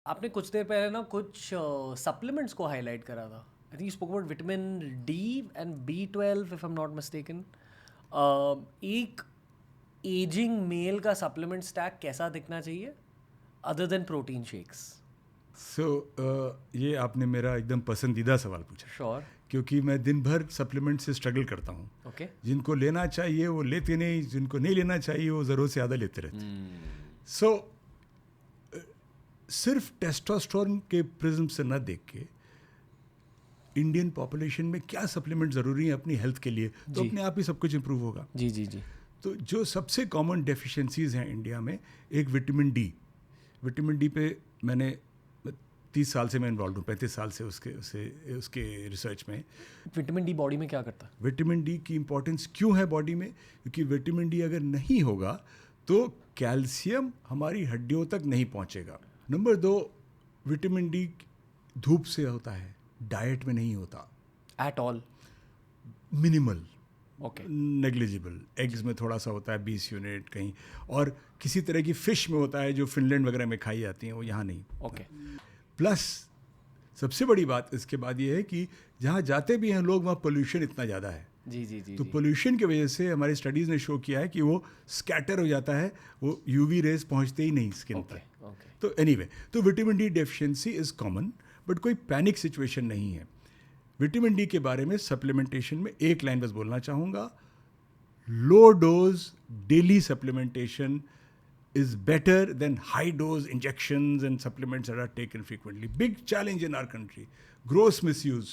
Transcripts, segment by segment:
आपने कुछ देर पहले ना कुछ सप्लीमेंट्स को हाईलाइट करा था. I think you spoke about vitamin D and B12 if I am not mistaken. एक एजिंग मेल का सप्लीमेंट स्टैक कैसा दिखना चाहिए अदर देन प्रोटीन शेक्स? ये आपने मेरा एकदम पसंदीदा सवाल पूछा. श्योर. क्योंकि मैं दिन भर सप्लीमेंट से स्ट्रगल करता हूँ. ओके. जिनको लेना चाहिए वो लेते नहीं, जिनको नहीं लेना चाहिए वो ज़रूरत से ज़्यादा लेते रहते हैं. सिर्फ टेस्टोस्टेरोन के प्रिज्म से न देख के इंडियन पॉपुलेशन में क्या सप्लीमेंट ज़रूरी है अपनी हेल्थ के लिए, तो अपने आप ही सब कुछ इम्प्रूव होगा. जी जी जी. तो जो सबसे कॉमन डेफिशिएंसीज हैं इंडिया में, एक विटामिन डी पे मैंने 30 साल से मैं इन्वॉल्व हूँ, 35 साल से उसके रिसर्च में. विटामिन डी बॉडी में क्या करता है? विटामिन डी की इम्पोर्टेंस क्यों है बॉडी में? क्योंकि विटामिन डी अगर नहीं होगा तो कैल्शियम हमारी हड्डियों तक नहीं पहुँचेगा. नंबर 2, विटामिन डी धूप से होता है, डाइट में नहीं होता. At all? Minimal, okay. Negligible. Eggs में थोड़ा सा होता है 20 यूनिट कहीं, और किसी तरह की फ़िश में होता है जो फिनलैंड वगैरह में खाई जाती हैं, वो यहाँ नहीं. ओके. प्लस सबसे बड़ी बात इसके बाद ये है कि जहाँ जाते भी हैं लोग, वहाँ पोल्यूशन इतना ज़्यादा है. जी जी जी. तो पोल्यूशन की वजह से हमारी स्टडीज़ ने शो किया है कि वो स्कैटर हो जाता है, वो यूवी रेज पहुँचते ही नहीं स्किन तक. तो एनीवे, तो vitamin D deficiency is common, but कोई पैनिक सिचुएशन नहीं है. विटामिन डी के बारे में सप्लीमेंटेशन में एक लाइन बस बोलना चाहूँगा. Low dose daily supplementation is better than high dose injections and supplements that are taken frequently. Big challenge in our country. Gross misuse.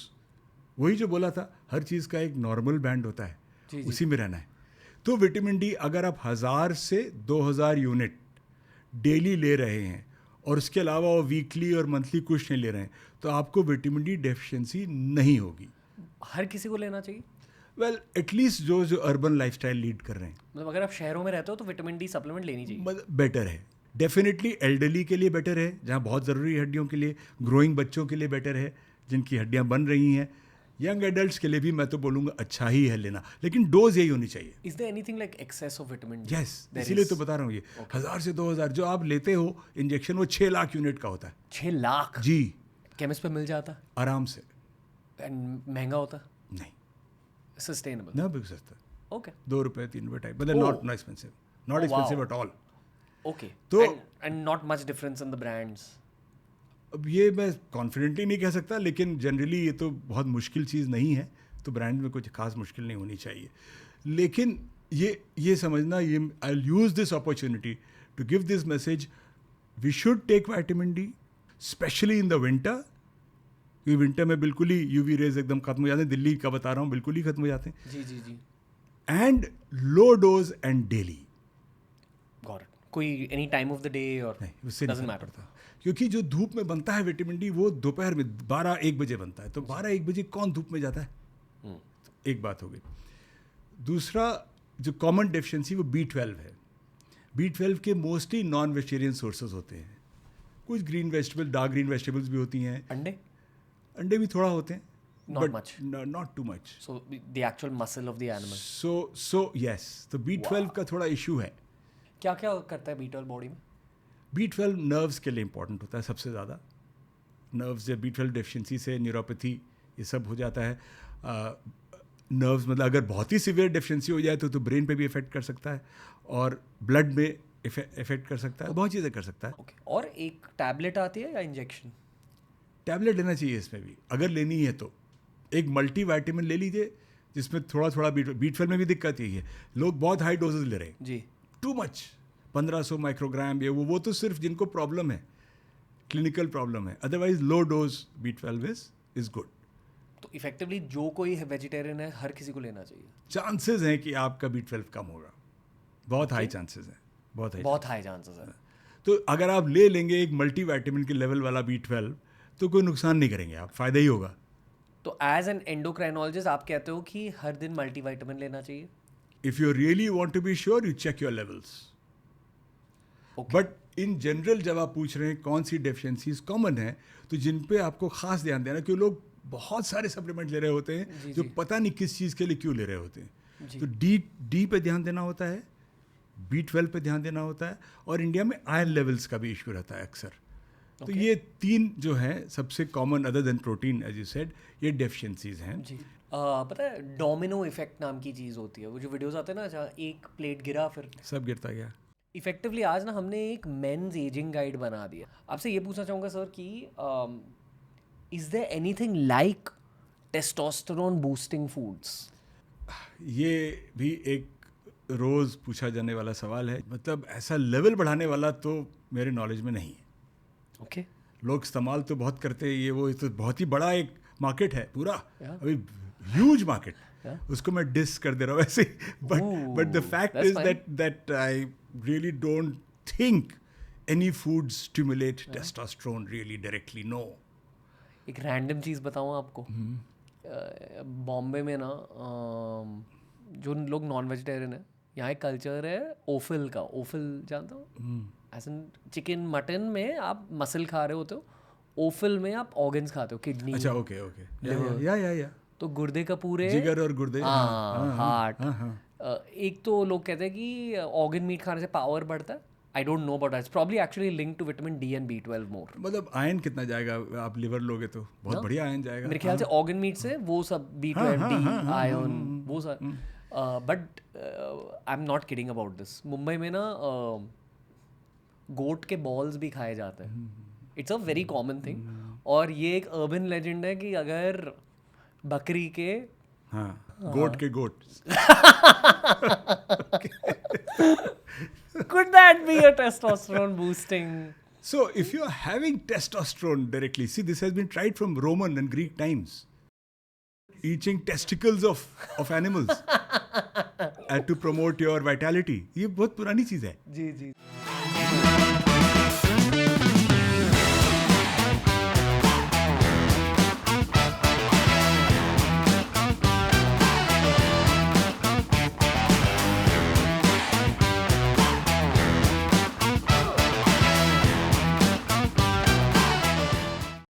वही जो बोला था, हर चीज़ का एक नॉर्मल बैंड होता है, उसी में रहना है. तो विटामिन डी अगर आप 1000 से 2000 यूनिट डेली ले रहे हैं और उसके अलावा वो वीकली और मंथली कुछ नहीं ले रहे हैं, तो आपको विटामिन डी डेफिशिएंसी नहीं होगी. हर किसी को लेना चाहिए? वेल, एटलीस्ट जो अर्बन लाइफस्टाइल लीड कर रहे हैं. मतलब अगर आप शहरों में रहते हो तो विटामिन डी सप्लीमेंट लेनी चाहिए? बेटर है, डेफिनेटली. एल्डरली के लिए बेटर है, जहाँ बहुत ज़रूरी है हड्डियों के लिए. ग्रोइंग बच्चों के लिए बेटर है, जिनकी हड्डियाँ बन रही हैं. यंग एडल्ट्स के लिए भी मैं तो बोलूँगा अच्छा ही है लेना, लेकिन डोज यही होनी चाहिए. Is there anything like excess of vitamin D? Yes, इसीलिए तो बता रहा हूँ. ये 1000 से 2000 जो आप लेते हो इंजेक्शन, वो 6 लाख यूनिट का होता है. 6 लाख? जी. केमिस्ट पे मिल जाता? आराम से. एंड महंगा होता? नहीं, सस्टेनेबल? ना बिक सकता. ओके. 2 रुपये 3 रुपये टाइप, मतलब not expensive, not expensive at all. Okay. तो and not much difference in the brands? अब ये मैं कॉन्फिडेंटली नहीं कह सकता, लेकिन जनरली ये तो बहुत मुश्किल चीज़ नहीं है, तो ब्रांड में कुछ खास मुश्किल नहीं होनी चाहिए. लेकिन ये समझना, ये I will use this opportunity to give this message. We should take vitamin D specially in the winter. क्योंकि विंटर में बिल्कुल ही यूवी रेज एकदम खत्म हो जाते हैं. दिल्ली का बता रहा हूँ, बिल्कुल ही खत्म हो जाते हैं. जी जी जी. And low dose and daily. Got it. कोई any time of the day और नहीं, उससे डजंट नहीं मैटर? पड़ता. क्योंकि जो धूप में बनता है विटामिन डी, वो दोपहर में 12-1 बजे बनता है. तो 12-1 बजे कौन धूप में जाता है? तो एक बात हो गई. दूसरा जो कॉमन डेफिशिएंसी वो B12 है. B12 के मोस्टली नॉन वेजिटेरियन सोर्सेज होते हैं. कुछ green vegetable, dark green vegetables भी होती हैं. अंडे भी थोड़ा होते हैं, Not much. Not too much. So the actual muscle of the animal. So yes, तो B12 का थोड़ा इशू है. क्या क्या करता है B12 बॉडी में? B12 नर्व्स के लिए इंपॉर्टेंट होता है सबसे ज़्यादा. नर्व्स या B12 डेफिशिएंसी से न्यूरोपैथी ये सब हो जाता है. नर्व्स मतलब अगर बहुत ही सीवियर डेफिशिएंसी हो जाए तो ब्रेन पे भी इफेक्ट कर सकता है, और ब्लड में इफेक्ट कर सकता है, बहुत चीज़ें कर सकता है. Okay. और एक टैबलेट आती है या इंजेक्शन? टैबलेट लेना चाहिए इसमें भी, अगर लेनी है तो. एक मल्टीविटामिन ले लीजिए जिसमें थोड़ा थोड़ा B12 में भी दिक्कत यही है, लोग बहुत हाई डोजेज ले रहे हैं जी. Too much, 1500 microgram. ये वो तो सिर्फ जिनको प्रॉब्लम है, क्लिनिकल प्रॉब्लम है. Otherwise low dose B12 is good. तो इफेक्टिवली जो कोई वेजिटेरियन है हर किसी को लेना चाहिए? चांसेस हैं कि आपका B12 कम होगा, बहुत हाई चांसेस हैं, बहुत हाई चांसेस है. तो अगर आप ले लेंगे एक मल्टीविटामिन के लेवल वाला B12 तो कोई नुकसान नहीं करेंगे आप, फ़ायदा ही होगा. तो एज एन एंडोक्राइनोलॉजिस्ट आप कहते हो कि हर दिन मल्टीविटामिन लेना चाहिए? If you really want to be sure, you check your levels. But in general जब आप पूछ रहे हैं कौन सी डेफिशिएंसीज कॉमन है, तो जिन पे आपको खास ध्यान देना, क्योंकि लोग बहुत सारे सप्लीमेंट ले रहे होते हैं जो पता नहीं किस चीज़ के लिए क्यों ले रहे होते हैं. तो डी पे ध्यान देना होता है, B12 पे ध्यान देना होता है, और इंडिया में आयरन लेवल्स का भी इशू रहता है अक्सर. तो ये 3 जो हैं सबसे common other than protein as you said, ये डेफिशिएंसीज हैं. जी. पता है डोमिनो इफेक्ट नाम की चीज़ होती है, वो जो वीडियोस आते हैं ना जहाँ एक प्लेट गिरा फिर सब गिरता गया. इफेक्टिवली आज ना हमने एक मेंस एजिंग गाइड बना दिया. आपसे ये पूछना चाहूँगा सर कि is there anything like testosterone boosting foods? ये भी एक रोज़ पूछा जाने वाला सवाल है. मतलब ऐसा लेवल बढ़ाने वाला तो मेरे नॉलेज में नहीं है. ओके. लोग इस्तेमाल तो बहुत करते हैं, ये वो तो बहुत ही बड़ा एक मार्केट है पूरा. Yeah. अभी ह्यूज मार्केट. Yeah. उसको मैं डिस कर दे रहा हूँ ऐसे. But the fact that's is that I really don't think any food stimulate testosterone really directly. No. एक रैंडम चीज़ बताऊँ आपको. बॉम्बे में ना जो लोग नॉन वेजिटेरियन है, यहाँ एक कल्चर है ओफिल का. ओफिल जानते हो? ऐसा चिकन मटन में आप मसल खा रहे होते हो, ओफिल में आप ऑर्गन्स खाते हो, किडनी. अच्छा, ओके ओके. या तो गुर्दे का पूरे जिगर और गुर्दे. हार्ट. एक तो लोग कहते हैं कि ऑर्गन मीट खाने से पावर बढ़ता है. I don't know about that. It's probably actually linked to vitamin D and B12 more. मतलब आयन कितना जाएगा? आप लिवर लोगे तो बहुत बढ़िया आयन जाएगा. मेरे ख्याल से ऑर्गन मीट से वो सब B12 डी आयन वो सब. But I am not kidding about this. Mumbai में ना गोट के बॉल्स भी खाए जाते हैं. It's a very common thing. और ये एक अर्बन लेजेंड है कि अगर बकरी के गोट के गोट. could that be a testosterone boosting? So if you are having testosterone directly, see, this has been tried from Roman and Greek times. Eating testicles of animals to promote your vitality. ये बहुत पुरानी चीज़ है. जी जी.